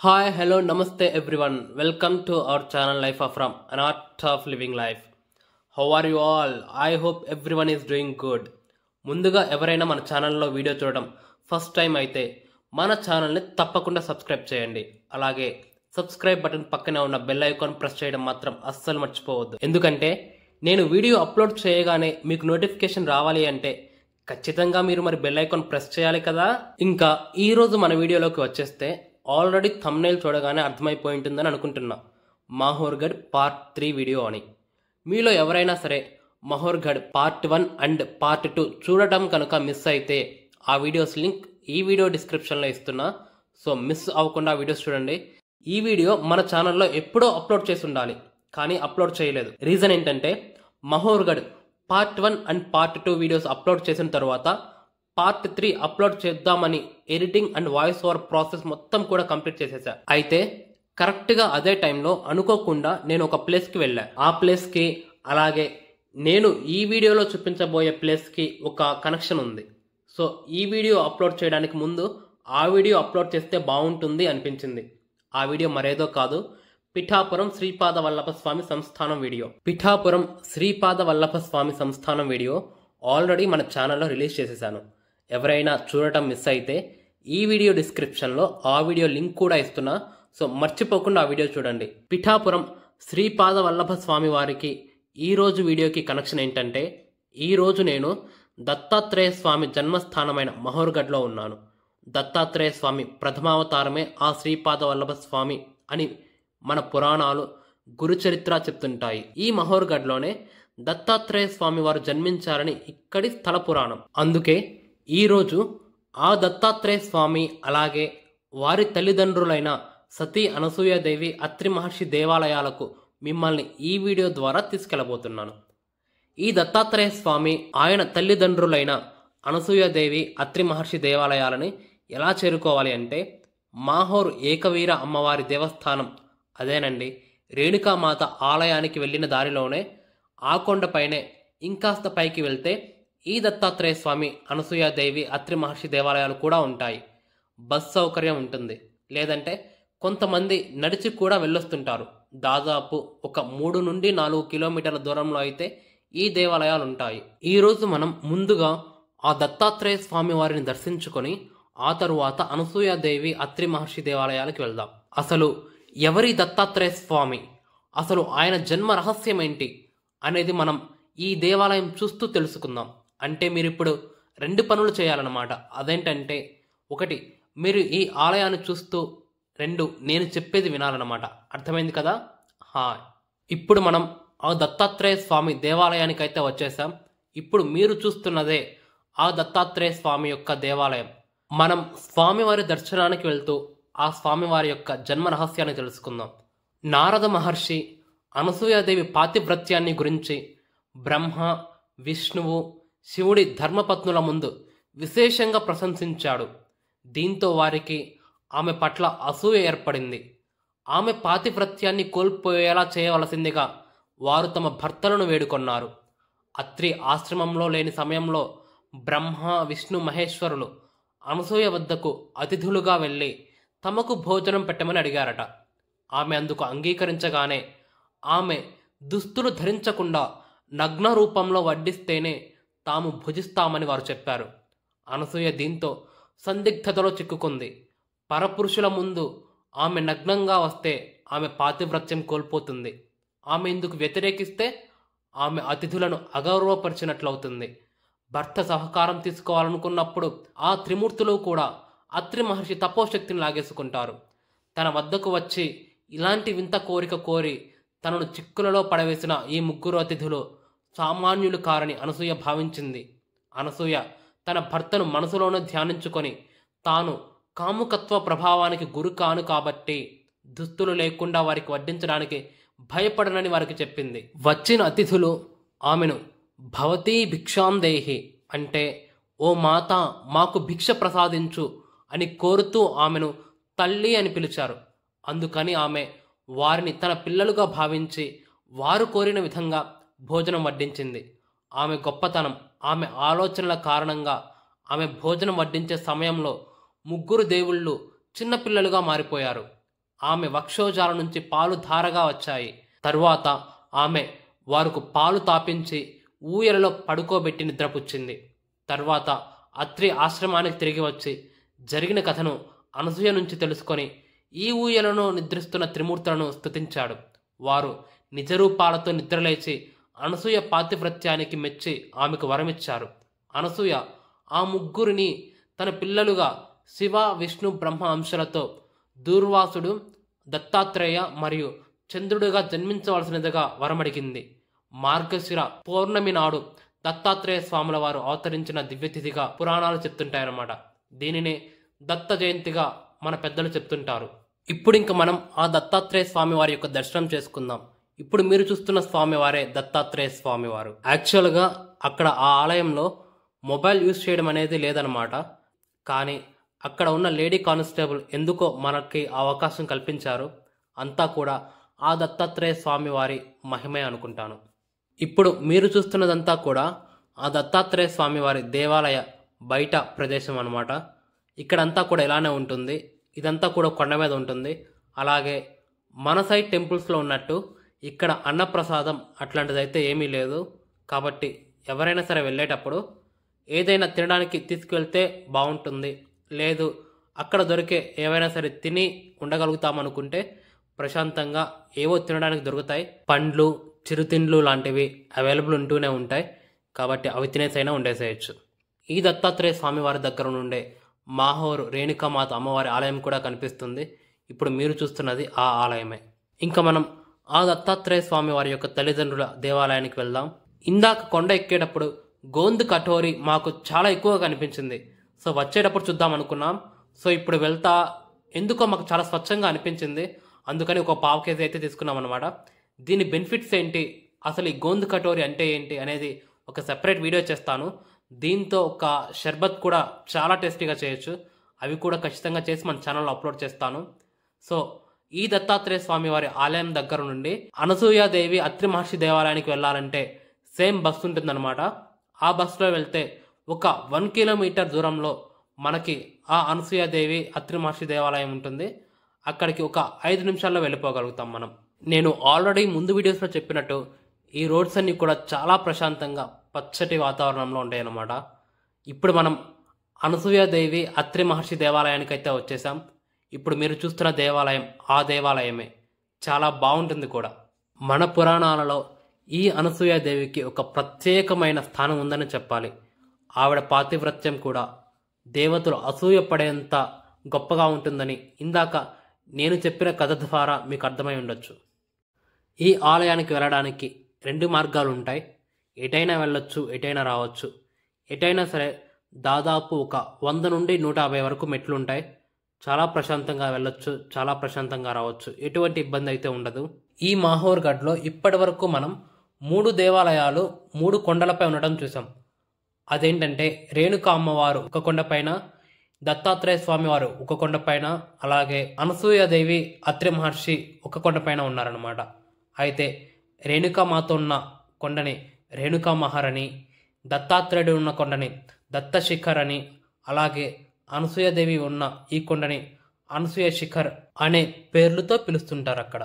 Hi, hello, namaste everyone. Welcome to our channel Life of Ram, an art of living life. How are you all? I hope everyone is doing good. ముందుగా ఎవరైనా మన ఛానల్లో video చూడడం first time అయితే మన ఛానల్ని తప్పకుండా subscribe చేయండి. అలాగే సబ్స్క్రైబ్ బటన్ పక్కనే ఉన్న బెల్ ఐకాన్ ప్రెస్ చేయడం మాత్రం అస్సలు మర్చిపోవద్దు. ఎందుకంటే నేను వీడియో అప్లోడ్ చేయగానే మీకు నోటిఫికేషన్ రావాలి అంటే ఖచ్చితంగా మీరు మరి బెల్ ఐకాన్ ప్రెస్ చేయాలి కదా. ఇంకా ఈరోజు మన వీడియోలోకి వచ్చేస్తే ఆల్రెడీ థంబ్నెయిల్ చూడగానే అర్థమైపోయి ఉంటుందని అనుకుంటున్నా, మాహోర్గఢ్ పార్ట్ 3 వీడియో అని. మీలో ఎవరైనా సరే మాహోర్గఢ్ పార్ట్ 1 అండ్ పార్ట్ 2 చూడటం కనుక మిస్ అయితే ఆ వీడియోస్ లింక్ ఈ వీడియో డిస్క్రిప్షన్లో ఇస్తున్నా. సో మిస్ అవ్వకుండా వీడియోస్ చూడండి. ఈ వీడియో మన ఛానల్లో ఎప్పుడో అప్లోడ్ చేసి ఉండాలి, కానీ అప్లోడ్ చేయలేదు. రీజన్ ఏంటంటే Mahorgarh part 1 and part 2 videos upload చేసిన తర్వాత పార్ట్ 3 అప్లోడ్ చేద్దామని editing and voice over process మొత్తం కూడా కంప్లీట్ చేసేసా. అయితే కరెక్ట్గా అదే టైంలో అనుకోకుండా నేను ఒక ప్లేస్కి వెళ్ళా. ఆ ప్లేస్కి అలాగే నేను ఈ వీడియోలో చూపించబోయే ప్లేస్కి ఒక కనెక్షన్ ఉంది. సో ఈ వీడియో అప్లోడ్ చేయడానికి ముందు ఆ వీడియో అప్లోడ్ చేస్తే బాగుంటుంది అనిపించింది. ఆ వీడియో మరేదో కాదు, పిఠాపురం శ్రీపాద వల్లభ స్వామి సంస్థానం వీడియో. పిఠాపురం శ్రీపాద వల్లభ స్వామి సంస్థానం వీడియో ఆల్రెడీ మన ఛానల్లో రిలీజ్ చేసేసాను. ఎవరైనా చూడటం మిస్ అయితే ఈ వీడియో డిస్క్రిప్షన్లో ఆ వీడియో లింక్ కూడా ఇస్తున్నా. సో మర్చిపోకుండా ఆ వీడియో చూడండి. పిఠాపురం శ్రీపాద వల్లభ స్వామి వారికి ఈరోజు వీడియోకి కనెక్షన్ ఏంటంటే, ఈరోజు నేను దత్తాత్రేయ స్వామి జన్మస్థానమైన మాహోర్గఢ్లో ఉన్నాను. దత్తాత్రేయ స్వామి ప్రథమావతారమే ఆ శ్రీపాద వల్లభ స్వామి అని మన పురాణాలు గురుచరిత్ర చెప్తుంటాయి. ఈ మాహోర్గఢ్లోనే దత్తాత్రేయ స్వామి వారు జన్మించారని ఇక్కడి స్థల పురాణం. అందుకే ఈరోజు ఆ దత్తాత్రేయ స్వామి అలాగే వారి తల్లిదండ్రులైన సతీ అనసూయాదేవి అత్రి మహర్షి దేవాలయాలకు మిమ్మల్ని ఈ వీడియో ద్వారా తీసుకెళ్లబోతున్నాను. ఈ దత్తాత్రేయ స్వామి ఆయన తల్లిదండ్రులైన అనసూయాదేవి అత్రి మహర్షి దేవాలయాలని ఎలా చేరుకోవాలి అంటే, మాహోర్ ఏకవీర అమ్మవారి దేవస్థానం అదేనండి, రేణుకామాత ఆలయానికి వెళ్ళిన దారిలోనే ఆ కొండపైనే ఇంకాస్త పైకి వెళ్తే ఈ దత్తాత్రేయ స్వామి అనసూయాదేవి అత్రి మహర్షి దేవాలయాలు కూడా ఉంటాయి. బస్ సౌకర్యం ఉంటుంది, లేదంటే కొంతమంది నడిచి కూడా వెళ్ళొస్తుంటారు. దాదాపు ఒక 3 నుండి 4 కిలోమీటర్ల దూరంలో అయితే ఈ దేవాలయాలు ఉంటాయి. ఈరోజు మనం ముందుగా ఆ దత్తాత్రేయ స్వామి వారిని దర్శించుకొని ఆ తరువాత అనసూయాదేవి అత్రి మహర్షి దేవాలయాలకు వెళ్దాం. అసలు ఎవరి దత్తాత్రేయ స్వామి, అసలు ఆయన జన్మ రహస్యం ఏంటి అనేది మనం ఈ దేవాలయం చూస్తూ తెలుసుకుందాం. అంటే మీరు ఇప్పుడు 2 పనులు చేయాలన్నమాట. అదేంటంటే, 1 మీరు ఈ ఆలయాన్ని చూస్తూ, 2 నేను చెప్పేది వినాలన్నమాట. అర్థమైంది కదా? ఇప్పుడు మనం ఆ దత్తాత్రేయ స్వామి దేవాలయానికి అయితే వచ్చేసాం. ఇప్పుడు మీరు చూస్తున్నదే ఆ దత్తాత్రేయ స్వామి యొక్క దేవాలయం. మనం స్వామివారి దర్శనానికి వెళ్తూ ఆ స్వామివారి యొక్క జన్మ రహస్యాన్ని తెలుసుకుందాం. నారద మహర్షి అనసూయాదేవి పాతివ్రత్యాన్ని గురించి బ్రహ్మ, విష్ణువు, శివుడి ధర్మపత్నుల ముందు విశేషంగా ప్రశంసించాడు. దీంతో వారికి ఆమె పట్ల అసూయ ఏర్పడింది. ఆమె పాతివ్రత్యాన్ని కోల్పోయేలా చేయవలసిందిగా వారు తమ భర్తలను వేడుకొన్నారు. అత్రి ఆశ్రమంలో లేని సమయంలో బ్రహ్మ, విష్ణు, మహేశ్వరులు అనసూయ వద్దకు అతిథులుగా వెళ్ళి తమకు భోజనం పెట్టమని అడిగారట. ఆమె అందుకు అంగీకరించగానే ఆమె దుస్తులు ధరించకుండా నగ్న రూపంలో వడ్డిస్తేనే తాము భుజిస్తామని వారు చెప్పారు. అనసూయ దీంతో సందిగ్ధతలో చిక్కుకుంది. పరపురుషుల ముందు ఆమె నగ్నంగా వస్తే ఆమె పాతివ్రత్యం కోల్పోతుంది. ఆమె ఇందుకు వ్యతిరేకిస్తే ఆమె అతిథులను అగౌరవపరిచినట్లవుతుంది. భర్త సహకారం తీసుకోవాలనుకున్నప్పుడు ఆ త్రిమూర్తులు కూడా అత్రి మహర్షి తపోశక్తిని లాగేసుకుంటారు. తన వద్దకు వచ్చి ఇలాంటి వింత కోరిక కోరి తనను చిక్కులలో పడవేసిన ఈ 3 అతిథులు సామాన్యులు కారని అనసూయ భావించింది. అనసూయ తన భర్తను మనసులోనే ధ్యానించుకొని తాను కాముకత్వ ప్రభావానికి గురి కాను కాబట్టి దుస్తులు లేకుండా వారికి వడ్డించడానికి భయపడనని వారికి చెప్పింది. వచ్చిన అతిథులు ఆమెను భవతీ భిక్షాం దేహి అంటే, ఓ మాత మాకు భిక్ష ప్రసాదించు అని కోరుతూ ఆమెను తల్లి అని పిలిచారు. అందుకని ఆమె వారిని తన పిల్లలుగా భావించి వారు కోరిన విధంగా భోజనం వడ్డించింది. ఆమె గొప్పతనం, ఆమె ఆలోచనల కారణంగా ఆమె భోజనం వడ్డించే సమయంలో 3 దేవుళ్ళు చిన్నపిల్లలుగా మారిపోయారు. ఆమె వక్షోజాల నుంచి పాలు ధారగా వచ్చాయి. తరువాత ఆమె వారికి పాలు తాపించి ఊయలలో పడుకోబెట్టి నిద్రపుచ్చింది. తర్వాత అత్రి ఆశ్రమానికి తిరిగి వచ్చి జరిగిన కథను అనసూయ నుంచి తెలుసుకొని ఈ ఊయలను నిద్రిస్తున్న త్రిమూర్తులను స్తుతించాడు. వారు నిజరూపాలతో నిద్రలేచి అనసూయ పాతివ్రత్యానికి మెచ్చి ఆమెకు వరమిచ్చారు. అనసూయ ఆ ముగ్గురిని తన పిల్లలుగా శివ, విష్ణు, బ్రహ్మ అంశాలతో దూర్వాసుడు, దత్తాత్రేయ మరియు చంద్రుడిగా జన్మించవలసినదిగా వరమడిగింది. మార్గశిర పౌర్ణమి నాడు దత్తాత్రేయ స్వాముల వారు అవతరించిన దివ్యతిథిగా పురాణాలు చెప్తుంటాయన్నమాట. దీనినే దత్త జయంతిగా మన పెద్దలు చెప్తుంటారు. ఇప్పుడు ఇంక మనం ఆ దత్తాత్రేయ స్వామి వారి యొక్క దర్శనం చేసుకుందాం. ఇప్పుడు మీరు చూస్తున్న స్వామివారే దత్తాత్రేయ స్వామివారు. యాక్చువల్గా అక్కడ ఆ ఆలయంలో మొబైల్ యూజ్ చేయడం అనేది లేదనమాట. కానీ అక్కడ ఉన్న లేడీ కానిస్టేబుల్ ఎందుకో మనకి అవకాశం కల్పించారు. అంతా కూడా ఆ దత్తాత్రేయ స్వామి వారి మహిమే అనుకుంటాను. ఇప్పుడు మీరు చూస్తున్నదంతా కూడా ఆ దత్తాత్రేయ స్వామి వారి దేవాలయ బయట ప్రదేశం అనమాట. ఇక్కడంతా కూడా ఇలానే ఉంటుంది. ఇదంతా కూడా కొండ మీద ఉంటుంది. అలాగే మన సైడ్ టెంపుల్స్లో ఉన్నట్టు ఇక్కడ అన్నప్రసాదం అట్లాంటిదైతే ఏమీ లేదు. కాబట్టి ఎవరైనా సరే వెళ్ళేటప్పుడు ఏదైనా తినడానికి తీసుకువెళ్తే బాగుంటుంది. లేదు అక్కడ దొరికే ఏవైనా సరే తిని ఉండగలుగుతామనుకుంటే ప్రశాంతంగా ఏవో తినడానికి దొరుకుతాయి. పండ్లు, చిరుతిండ్లు లాంటివి అవైలబుల్ ఉంటూనే ఉంటాయి. కాబట్టి అవి తినేసైనా ఉండేసేయచ్చు. ఈ దత్తాత్రేయ స్వామివారి దగ్గర నుండే మాహోరు రేణుకామాత అమ్మవారి ఆలయం కూడా కనిపిస్తుంది. ఇప్పుడు మీరు చూస్తున్నది ఆ ఆలయమే. ఇంకా మనం ఆ దత్తాత్రేయ స్వామి వారి యొక్క తల్లిదండ్రుల దేవాలయానికి వెళ్దాం. ఇందాక కొండ ఎక్కేటప్పుడు గోందు కటోరి మాకు చాలా ఎక్కువగా కనిపించింది. సో వచ్చేటప్పుడు చూద్దాం అనుకున్నాం. సో ఇప్పుడు వెళ్తా ఎందుకో మాకు చాలా స్వచ్ఛంగా అనిపించింది. అందుకని ఒక పావు కేజీ అయితే తీసుకున్నాం అనమాట. దీని బెనిఫిట్స్ ఏంటి, అసలు ఈ గోందు కటోరి అంటే ఏంటి అనేది ఒక సెపరేట్ వీడియో చేస్తాను. దీంతో ఒక షర్బత్ కూడా చాలా టేస్టీగా చేయొచ్చు. అవి కూడా ఖచ్చితంగా చేసి మన ఛానల్లో అప్లోడ్ చేస్తాను. సో ఈ దత్తాత్రేయ స్వామి వారి ఆలయం దగ్గర నుండి అనసూయాదేవి అత్రి మహర్షి దేవాలయానికి వెళ్ళాలంటే సేమ్ బస్సు ఉంటుందన్నమాట. ఆ బస్సులో వెళ్తే ఒక 1 కిలోమీటర్ దూరంలో మనకి ఆ అనసూయాదేవి అత్రి మహర్షి దేవాలయం ఉంటుంది. అక్కడికి ఒక 5 నిమిషాల్లో వెళ్ళిపోగలుగుతాం మనం. నేను ఆల్రెడీ ముందు వీడియోస్లో చెప్పినట్టు ఈ రోడ్స్ అన్నీ కూడా చాలా ప్రశాంతంగా పచ్చటి వాతావరణంలో ఉంటాయి అన్నమాట. ఇప్పుడు మనం అనసూయాదేవి అత్రి మహర్షి దేవాలయానికి అయితే వచ్చేసాం. ఇప్పుడు మీరు చూస్తున్న దేవాలయం ఆ దేవాలయమే. చాలా బాగుంటుంది కూడా. మన పురాణాలలో ఈ అనసూయాదేవికి ఒక ప్రత్యేకమైన స్థానం ఉందని చెప్పాలి. ఆవిడ పాతివ్రత్యం కూడా దేవతలు అసూయపడేంత గొప్పగా ఉంటుందని ఇందాక నేను చెప్పిన కథ ద్వారా మీకు అర్థమై ఉండొచ్చు. ఈ ఆలయానికి వెళ్ళడానికి 2 మార్గాలు ఉంటాయి. ఎటైనా వెళ్ళొచ్చు, ఎటైనా రావచ్చు. ఎటైనా సరే దాదాపు ఒక 100 నుండి 150 వరకు మెట్లు ఉంటాయి. చాలా ప్రశాంతంగా వెళ్ళొచ్చు, చాలా ప్రశాంతంగా రావచ్చు. ఎటువంటి ఇబ్బంది అయితే ఉండదు. ఈ మాహోర్గఢ్లో ఇప్పటి వరకు మనం 3 దేవాలయాలు 3 కొండలపై ఉండటం చూసాం. అదేంటంటే రేణుకా అమ్మవారు ఒక కొండపైన, దత్తాత్రేయ స్వామి వారు ఒక కొండపైన, అలాగే అనసూయాదేవి అత్రి మహర్షి ఒక కొండపైన ఉన్నారనమాట. అయితే రేణుకామాత ఉన్న కొండని రేణుకా మహర్, దత్తాత్రేయుడు ఉన్న కొండని దత్త శిఖర్ అని, అలాగే అనసూయాదేవి ఉన్న ఈ కొండని అనసూయ శిఖర్ అనే పేర్లతో పిలుస్తుంటారు అక్కడ.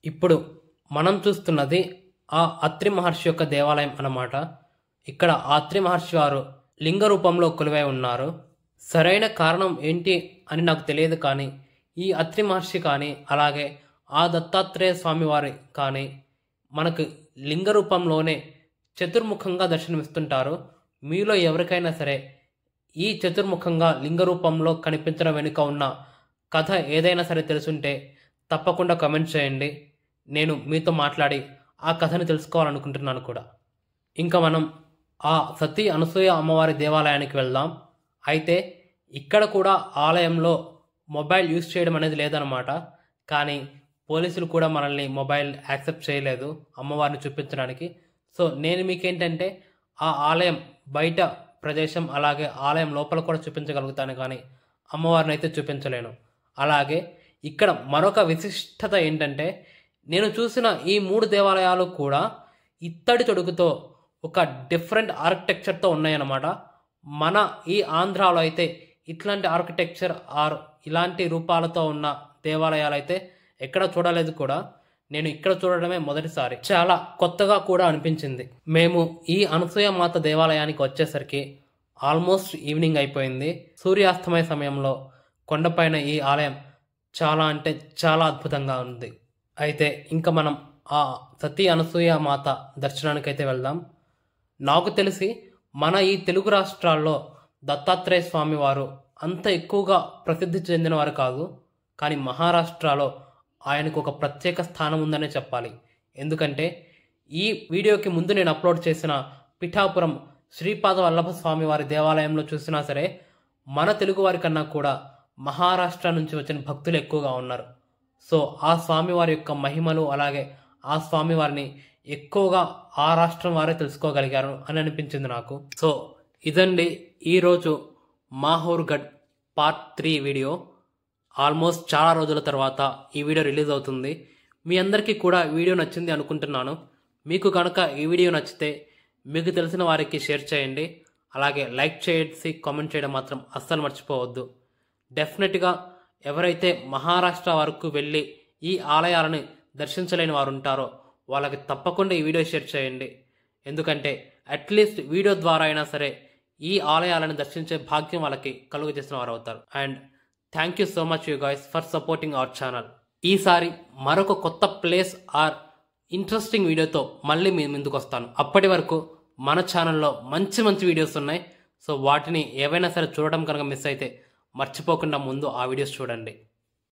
ఇప్పుడు మనం చూస్తున్నది ఆ అత్రి మహర్షి యొక్క దేవాలయం అన్నమాట. ఇక్కడ ఆ అత్రి మహర్షి వారు లింగ రూపంలో కొలువై ఉన్నారు. సరైన కారణం ఏంటి అని నాకు తెలియదు, కానీ ఈ అత్రి మహర్షి కానీ అలాగే ఆ దత్తాత్రేయ స్వామి వారి కానీ మనకు లింగ రూపంలోనే చతుర్ముఖంగా దర్శనమిస్తుంటారు. మీలో ఎవరికైనా సరే ఈ చతుర్ముఖంగా లింగ రూపంలో కనిపించడం వెనుక ఉన్న కథ ఏదైనా సరే తెలుసుంటే తప్పకుండా కమెంట్ చేయండి. నేను మీతో మాట్లాడి ఆ కథని తెలుసుకోవాలనుకుంటున్నాను కూడా. ఇంకా మనం ఆ సతీ అనసూయ అమ్మవారి దేవాలయానికి వెళ్దాం. అయితే ఇక్కడ కూడా ఆలయంలో మొబైల్ యూజ్ చేయడం అనేది లేదనమాట. కానీ పోలీసులు కూడా మనల్ని మొబైల్ యాక్సెప్ట్ చేయలేదు అమ్మవారిని చూపించడానికి. సో నేను మీకేంటంటే ఆ ఆలయం బయట ప్రదేశం అలాగే ఆలయం లోపల కూడా చూపించగలుగుతాను, కానీ అమ్మవారిని అయితే చూపించలేను. అలాగే ఇక్కడ మరొక విశిష్టత ఏంటంటే నేను చూసిన ఈ 3 దేవాలయాలు కూడా ఇత్తడి తొడుగుతో ఒక డిఫరెంట్ ఆర్కిటెక్చర్తో ఉన్నాయన్నమాట. మన ఈ ఆంధ్రాలో అయితే ఇట్లాంటి ఆర్కిటెక్చర్ ఆర్ ఇలాంటి రూపాలతో ఉన్న దేవాలయాలు అయితే ఎక్కడ చూడలేదు కూడా. నేను ఇక్కడ చూడడమే మొదటిసారి. చాలా కొత్తగా కూడా అనిపించింది. మేము ఈ అనసూయ మాత దేవాలయానికి వచ్చేసరికి ఆల్మోస్ట్ ఈవినింగ్ అయిపోయింది. సూర్యాస్తమయ సమయంలో కొండపైన ఈ ఆలయం చాలా అంటే చాలా అద్భుతంగా ఉంది. అయితే ఇంకా మనం ఆ సతీ అనసూయ మాత దర్శనానికైతే వెళ్దాం. నాకు తెలిసి మన ఈ తెలుగు రాష్ట్రాల్లో దత్తాత్రేయ స్వామి వారు అంత ఎక్కువగా ప్రసిద్ధి చెందినవారు కాదు. కానీ మహారాష్ట్రలో ఆయనకు ఒక ప్రత్యేక స్థానం ఉందనే చెప్పాలి. ఎందుకంటే ఈ వీడియోకి ముందు నేను అప్లోడ్ చేసిన పిఠాపురం శ్రీపాద వల్లభ స్వామి వారి దేవాలయంలో చూసినా సరే మన తెలుగు వారి కన్నా కూడా మహారాష్ట్ర నుంచి వచ్చిన భక్తులు ఎక్కువగా ఉన్నారు. సో ఆ స్వామివారి యొక్క మహిమలు అలాగే ఆ స్వామివారిని ఎక్కువగా ఆ రాష్ట్రం వారే తెలుసుకోగలిగారు అని అనిపించింది నాకు. సో ఇదండి ఈరోజు మాహోర్గఢ్ పార్ట్ 3 వీడియో. ఆల్మోస్ట్ చాలా రోజుల తర్వాత ఈ వీడియో రిలీజ్ అవుతుంది. మీ అందరికీ కూడా వీడియో నచ్చింది అనుకుంటున్నాను. మీకు కనుక ఈ వీడియో నచ్చితే మీకు తెలిసిన వారికి షేర్ చేయండి. అలాగే లైక్ చేసి కామెంట్ చేయడం మాత్రం అస్సలు మర్చిపోవద్దు. డెఫినెట్గా ఎవరైతే మహారాష్ట్ర వరకు వెళ్ళి ఈ ఆలయాలను దర్శించలేని వారు ఉంటారో వాళ్ళకి తప్పకుండా ఈ వీడియో షేర్ చేయండి. ఎందుకంటే అట్లీస్ట్ వీడియో ద్వారా అయినా సరే ఈ ఆలయాలను దర్శించే భాగ్యం వాళ్ళకి కలుగ చేసిన వారు అవుతారు. And thank you so much you guys for supporting our channel. ఈసారి మరొక కొత్త ప్లేస్ ఆర్ ఇంట్రెస్టింగ్ వీడియోతో మళ్ళీ మీ ముందుకు వస్తాను. అప్పటి వరకు మన ఛానల్లో మంచి మంచి వీడియోస్ ఉన్నాయి. సో వాటిని ఏవైనా సరే చూడడం కనుక మిస్ అయితే మర్చిపోకుండా ముందు ఆ వీడియోస్ చూడండి.